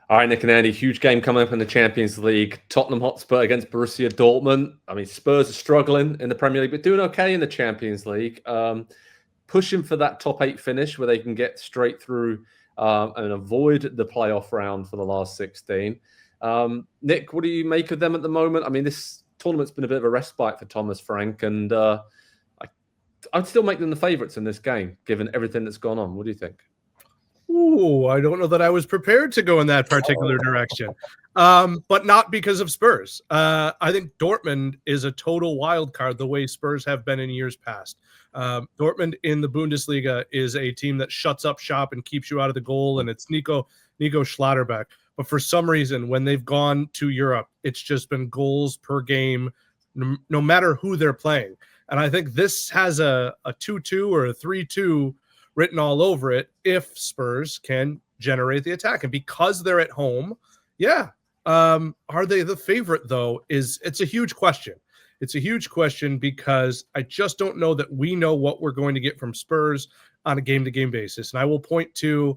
All right, Nick and Andy, huge game coming up in the Champions League. Tottenham Hotspur against Borussia Dortmund. I mean, Spurs are struggling in the Premier League, but doing okay in the Champions League. Pushing for that top 8 finish where they can get straight through and avoid the playoff round for the last 16. Nick, what do you make of them at the moment? I mean, this tournament's been a bit of a respite for Thomas Frank, and I'd still make them the favourites in this game, given everything that's gone on. What do you think? Ooh, I don't know that I was prepared to go in that particular direction, but not because of Spurs. I think Dortmund is a total wild card the way Spurs have been in years past. Dortmund in the Bundesliga is a team that shuts up shop and keeps you out of the goal, and it's Nico Schlotterbeck. But for some reason, when they've gone to Europe, it's just been goals per game, no matter who they're playing. And I think this has a 2-2 or a 3-2 written all over it if Spurs can generate the attack. And because they're at home, are they the favorite, though? It's a huge question. It's a huge question because I just don't know that we know what we're going to get from Spurs on a game-to-game basis. And I will point to,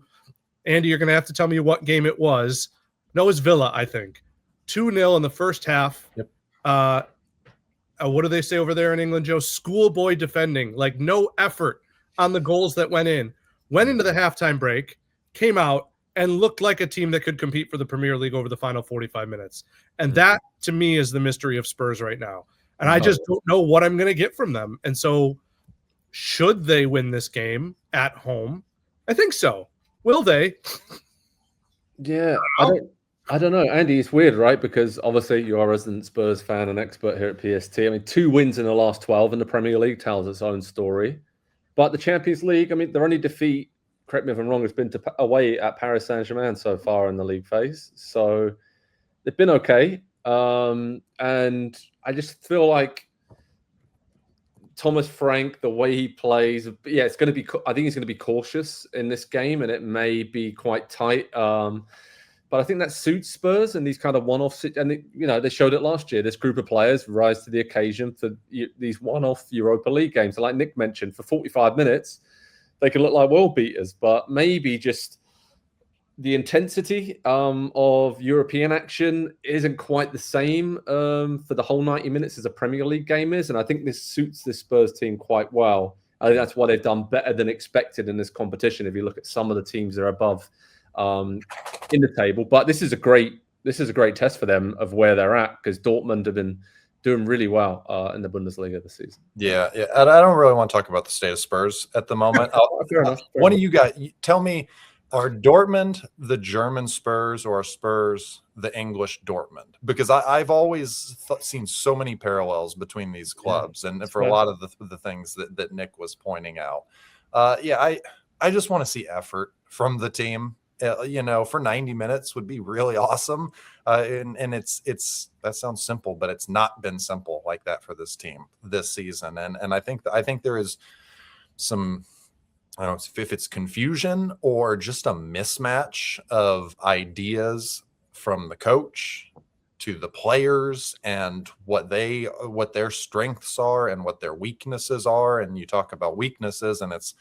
Andy, you're going to have to tell me what game it was. No, it was Villa, I think. 2-0 in the first half. Yep. What do they say over there in England, Joe? Schoolboy defending, like no effort on the goals that went into the halftime break, came out, and looked like a team that could compete for the Premier League over the final 45 minutes. And that, to me, is the mystery of Spurs right now. And I just don't know what I'm going to get from them. And so should they win this game at home? I think so. Will they? Yeah, I don't know. Andy, it's weird, right? Because obviously you're a resident Spurs fan and expert here at PST. I mean, 2 wins in the last 12 in the Premier League tells its own story. But the Champions League, I mean, their only defeat, correct me if I'm wrong, has been away at Paris Saint-Germain so far in the league phase. So they've been okay. And I just feel like Thomas Frank, the way he plays, it's going to be, I think he's going to be cautious in this game, and it may be quite tight. But I think that suits Spurs and these kind of one-off, and they showed it last year. This group of players rise to the occasion for these one-off Europa League games. And like Nick mentioned, for 45 minutes, they can look like world beaters, but maybe just the intensity of European action isn't quite the same for the whole 90 minutes as a Premier League game is. And I think this suits this Spurs team quite well. I think that's why they've done better than expected in this competition. If you look at some of the teams that are above in the table, but this is a great test for them of where they're at, because Dortmund have been doing really well in the Bundesliga this season. Yeah. I don't really want to talk about the state of Spurs at the moment. Fair enough. One of you guys, tell me, are Dortmund the German Spurs or are Spurs the English Dortmund? Because I've always seen so many parallels between these clubs, and for a lot of the things that Nick was pointing out. I just want to see effort from the team. For 90 minutes would be really awesome. And it's that sounds simple, but it's not been simple like that for this team this season. And I think there is some, I don't know if it's confusion or just a mismatch of ideas from the coach to the players and what their strengths are and what their weaknesses are. And you talk about weaknesses, and it's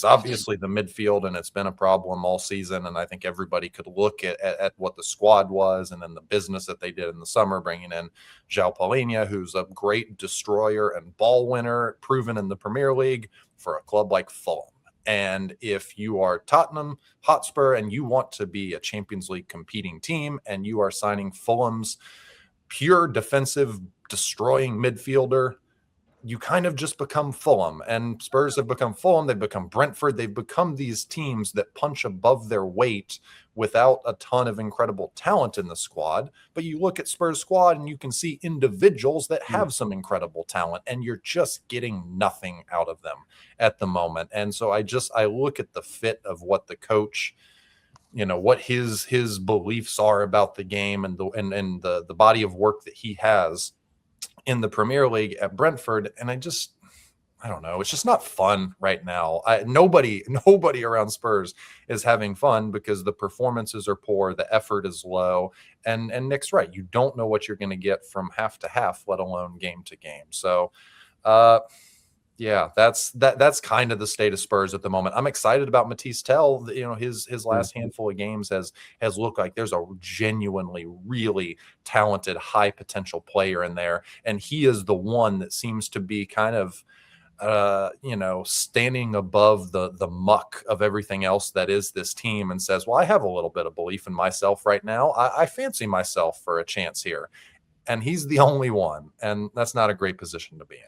obviously the midfield, and it's been a problem all season. And I think everybody could look at what the squad was and then the business that they did in the summer, bringing in João Palhinha, who's a great destroyer and ball winner, proven in the Premier League for a club like Fulham. And if you are Tottenham Hotspur and you want to be a Champions League competing team, and you are signing Fulham's pure defensive destroying midfielder, you kind of just become Fulham. And Spurs have become Fulham. They've become Brentford. They've become these teams that punch above their weight without a ton of incredible talent in the squad. But you look at Spurs squad and you can see individuals that have some incredible talent, and you're just getting nothing out of them at the moment. And so I look at the fit of what the coach, what his beliefs are about the game and the body of work that he has in the Premier League at Brentford. And I don't know. It's just not fun right now. Nobody around Spurs is having fun because the performances are poor. The effort is low. And Nick's right. You don't know what you're going to get from half to half, let alone game to game. So, Yeah, that's kind of the state of Spurs at the moment. I'm excited about Matisse Tell. You know, his last handful of games has looked like there's a genuinely really talented, high potential player in there, and he is the one that seems to be kind of standing above the muck of everything else that is this team and says, well, I have a little bit of belief in myself right now. I fancy myself for a chance here. And he's the only one. And that's not a great position to be in.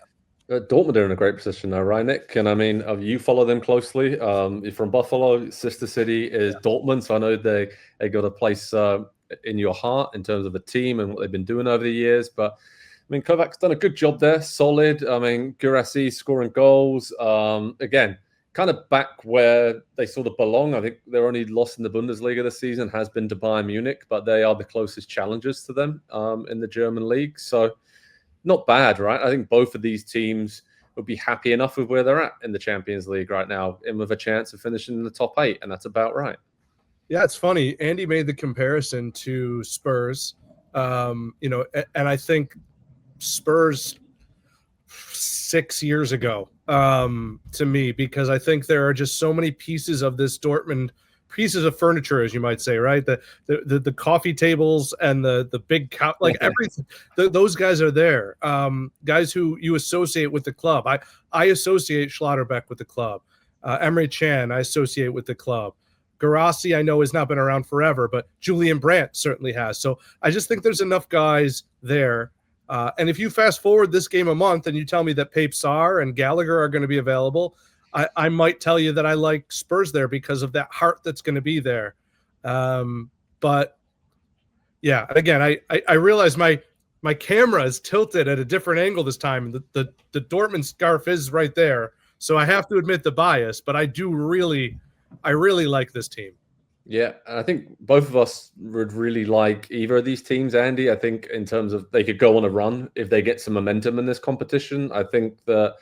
Dortmund are in a great position now, right, Nick? And I mean, you follow them closely. You're from Buffalo. Sister city is Dortmund, so I know they got a place in your heart in terms of the team and what they've been doing over the years. But I mean, Kovac's done a good job there, solid. I mean, Guirassy scoring goals. Again, kind of back where they sort of belong. I think their only loss in the Bundesliga this season has been to Bayern Munich, but they are the closest challengers to them in the German league. So not bad, right? I think both of these teams would be happy enough with where they're at in the Champions League right now and with a chance of finishing in the top 8, and that's about right. Yeah, it's funny. Andy made the comparison to Spurs, and I think Spurs 6 years ago to me, because I think there are just so many pieces of this Dortmund, pieces of furniture, as you might say, right? The coffee tables and the big couch, like everything. Those guys are there. Guys who you associate with the club. I associate Schlotterbeck with the club. Emre Can I associate with the club. Guirassy I know has not been around forever, but Julian Brandt certainly has. So I just think there's enough guys there. And if you fast forward this game a month and you tell me that Pape Sarr and Gallagher are going to be available, I might tell you that I like Spurs there because of that heart that's going to be there. But yeah, again, I realize my camera is tilted at a different angle this time. The Dortmund scarf is right there. So I have to admit the bias, but I really like this team. Yeah, and I think both of us would really like either of these teams, Andy. I think in terms of they could go on a run if they get some momentum in this competition. I think that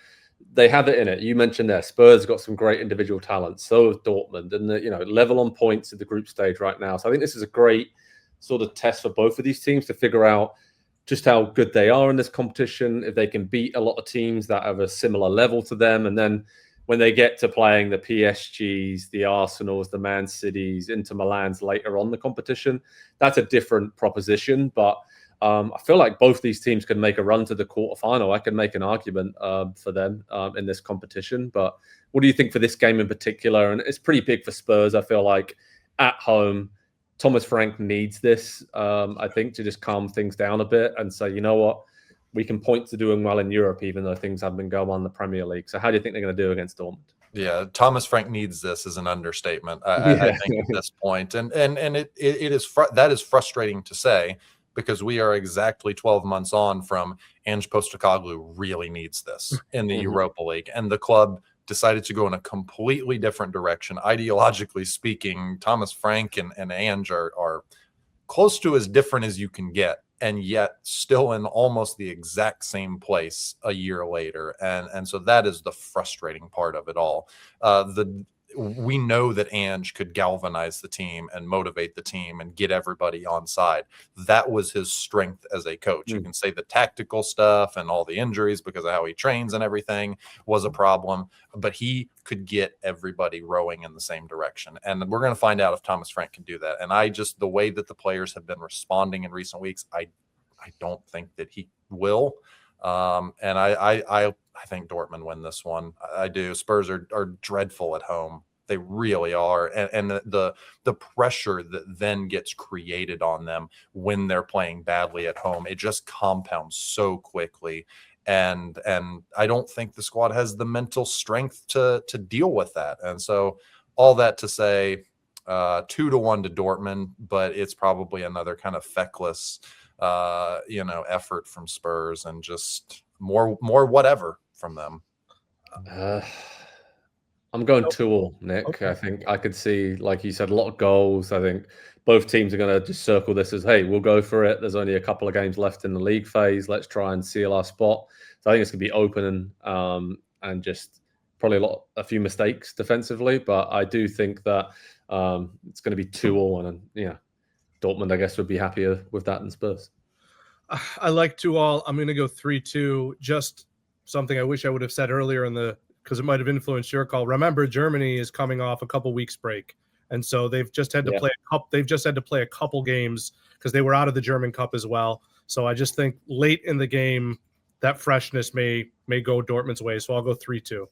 they have it in it. You mentioned there, Spurs got some great individual talent. So have Dortmund, and level on points at the group stage right now. So I think this is a great sort of test for both of these teams to figure out just how good they are in this competition. If they can beat a lot of teams that have a similar level to them, and then when they get to playing the PSGs, the Arsenals, the Man Cities, Inter Milans later on the competition, that's a different proposition. But I feel like both these teams can make a run to the quarterfinal. I can make an argument for them in this competition. But what do you think for this game in particular? And it's pretty big for Spurs. I feel like at home, Thomas Frank needs this, I think, to just calm things down a bit and say, you know what? We can point to doing well in Europe, even though things haven't been going on in the Premier League. So how do you think they're going to do against Dortmund? Yeah, Thomas Frank needs this as an understatement, I think, at this point. And it is that is frustrating to say, because we are exactly 12 months on from Ange Postecoglou really needs this in the Europa League. And the club decided to go in a completely different direction. Ideologically speaking, Thomas Frank and Ange are close to as different as you can get, and yet still in almost the exact same place a year later. And so that is the frustrating part of it all. We know that Ange could galvanize the team and motivate the team and get everybody on side. That was his strength as a coach. You can say the tactical stuff and all the injuries because of how he trains and everything was a problem, but he could get everybody rowing in the same direction. And we're going to find out if Thomas Frank can do that. And the way that the players have been responding in recent weeks, I don't think that he will. And I think Dortmund win this one. I do. Spurs are dreadful at home. They really are. And the pressure that then gets created on them when they're playing badly at home, it just compounds so quickly. And I don't think the squad has the mental strength to deal with that. And so all that to say 2-1 to Dortmund, but it's probably another kind of feckless effort from Spurs and just more whatever from them. I'm going 2-2, Nick. Okay. I think I could see, like you said, a lot of goals. I think both teams are going to just circle this as, hey, we'll go for it. There's only a couple of games left in the league phase. Let's try and seal our spot. So I think it's going to be open and just probably a few mistakes defensively. But I do think that it's going to be 2-2. And Dortmund, I guess, would be happier with that than Spurs. I like 2-2. I'm going to go 3-2. Just something I wish I would have said earlier because it might have influenced your call. Remember, Germany is coming off a couple weeks break, and so they've just had to play a couple games because they were out of the German Cup as well. So I just think late in the game, that freshness may go Dortmund's way. So I'll go 3-2.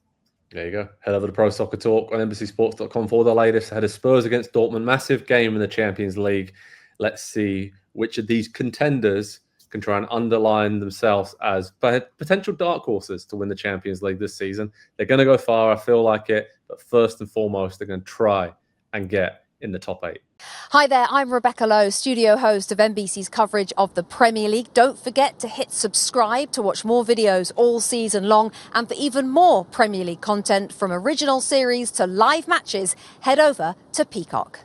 There you go. Head over to Pro Soccer Talk on NBCSports.com for the latest. Ahead of Spurs against Dortmund. Massive game in the Champions League. Let's see which of these contenders can try and underline themselves as potential dark horses to win the Champions League this season. They're going to go far. I feel like it. But first and foremost, they're going to try and get in the top 8. Hi there, I'm Rebecca Lowe, studio host of NBC's coverage of the Premier League. Don't forget to hit subscribe to watch more videos all season long. And for even more Premier League content, from original series to live matches, head over to Peacock.